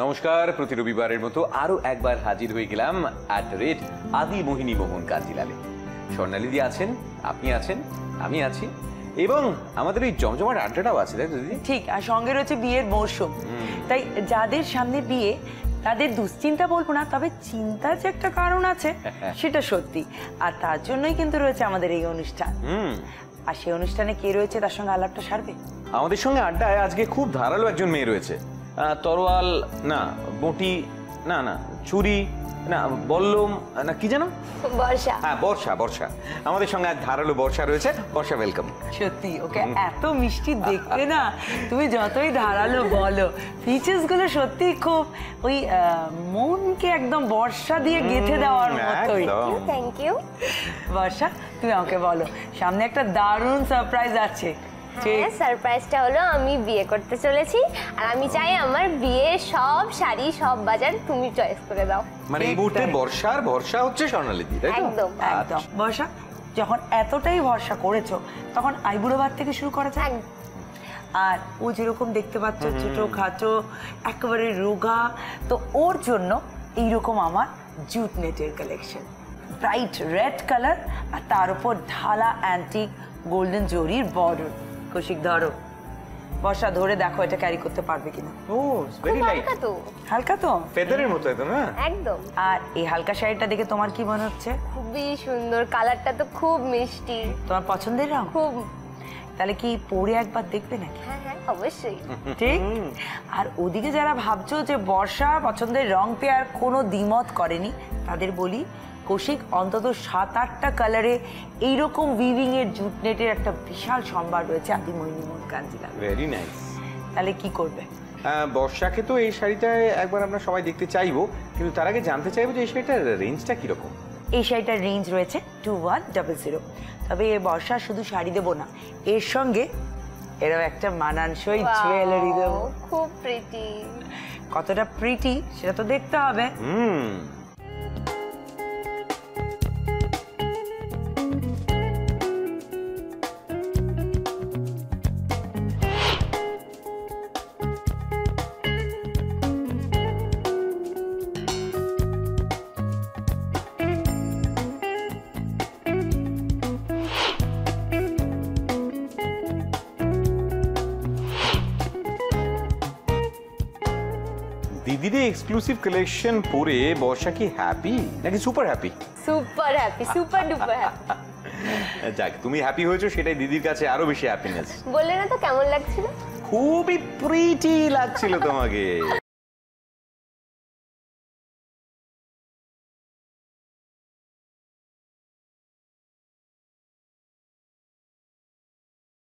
নমস্কার, প্রতি রবিবারের মতো আরো একবার হাজির হয়ে গেলাম @আদি মোহিনী মোহন কাঞ্জিলালে। স্বর্ণালীদি আছেন, আপনি আছেন, আমি আছি, এবং আমাদের এই জমজমাট আড্ডাটাও আছে, তাই তো দিদি? ঠিক, আর সঙ্গে রয়েছে বিয়ের মরশুম। তাই যাদের সামনে বিয়ে তাদের দুশ্চিন্তা বলবো না, তবে চিন্তার যে একটা কারণ আছে সেটা সত্যি, আর তার জন্যই কিন্তু রয়েছে আমাদের এই অনুষ্ঠান। আর সেই অনুষ্ঠানে কে রয়েছে তার সঙ্গে আলাপটা সারবে। আমাদের সঙ্গে আড্ডায় আজকে খুব ধারালো একজন মেয়ে রয়েছে। তরোয়াল না, বটি না, না ছুরি না, বল্লম না, কি জানো, বর্ষা। হ্যাঁ বর্ষা। বর্ষা আমাদের সঙ্গে আজ ধারালো বর্ষা রয়েছে। বর্ষা, ওয়েলকাম। সত্যি ওকে এত মিষ্টি দেখতে না, তুমি যতই ধারালো বলো, ফিচার্স গুলো সত্যি খুব ওই মনকে একদম বর্ষা দিয়ে গেঁথে দেওয়ার মতোই। Thank you. বর্ষা, তুমি আমাকে বলো, সামনে একটা দারুণ সারপ্রাইজ আছে। হ্যাঁ, সারপ্রাইজটা হলো আমি বিয়ে করতে চলেছি, আর আমি চাই আমার বিয়ের সব শাড়ি, সব বাজার তুমি চয়েস করে দাও। মানে এই মুহূর্তে বর্ষার ভরসা হচ্ছে স্বর্ণালীদি, তাই তো? একদম একদম। বর্ষা, যখন এতটাই ভরসা করেছো তখন আইবুড়ো ভাত থেকে শুরু করা যায়। আর ও যেরকম দেখতে পাচ্ছ, ছোট খাটো একেবারে রোগা, তো ওর জন্য এইরকম আমার জুট নেটের কালেকশন, ব্রাইট রেড কালার, আর তার উপর ঢালা অ্যান্টিক গোল্ডেন জরির বর্ডার। কৌশিক ধরো, বর্ষা ধরে দেখো এটা ক্যারি করতে পারবে কিনা। ও ভেরি লাইট, হালকা তো, হালকা তো, ফেদারের মতো তো না? একদম। আর এই হালকা শাড়িটা দেখে তোমার কি মনে হচ্ছে? খুবই সুন্দর, কালারটা তো খুব মিষ্টি, তোমার পছন্দের রং? খুব। তাহলে কি পরে একবার দেখবে নাকি? হ্যাঁ হ্যাঁ, অবশ্যই। ঠিক। আর ওদিকে যারা ভাবছো যে বর্ষা পছন্দের রং পেয়ে আর কোনো দ্বিমত করেনি, তাদের বলি কৌশিক অন্তত 7-8টা কালারে এইরকম উইভিং এর জুট নেটের একটা বিশাল সম্ভার রয়েছে আদি মোহিনী মোহন কাঞ্জিলাল। Very nice. তাহলে কি করবে? বর্ষাকে তো এই শাড়িটায় একবার আমরা সবাই দেখতে চাইবো, কিন্তু তার আগে জানতে চাইবো যে এই শাড়িটার রেঞ্জটা কিরকম। এই শাড়িটার রেঞ্জ রয়েছে 2100। তবে এই বর্ষা শুধু শাড়ি দেবো না, এর সঙ্গে এরকম একটা মানানসই জুয়েলারি দেবো। খুব প্রিটি। কতটা প্রিটি সেটা তো দেখতে হবে। দিদির এক্সক্লুসিভ কালেকশন পরে বর্ষা কি হ্যাপি নাকি super happy? Super happy, super duper happy. যাক, তুমি হ্যাপি হয়েছো সেটাই দিদির কাছে আরো বেশি হ্যাপিনেস। বললে না তো কেমন লাগছিল? খুবই প্রিটি লাগছিল তোমাকে।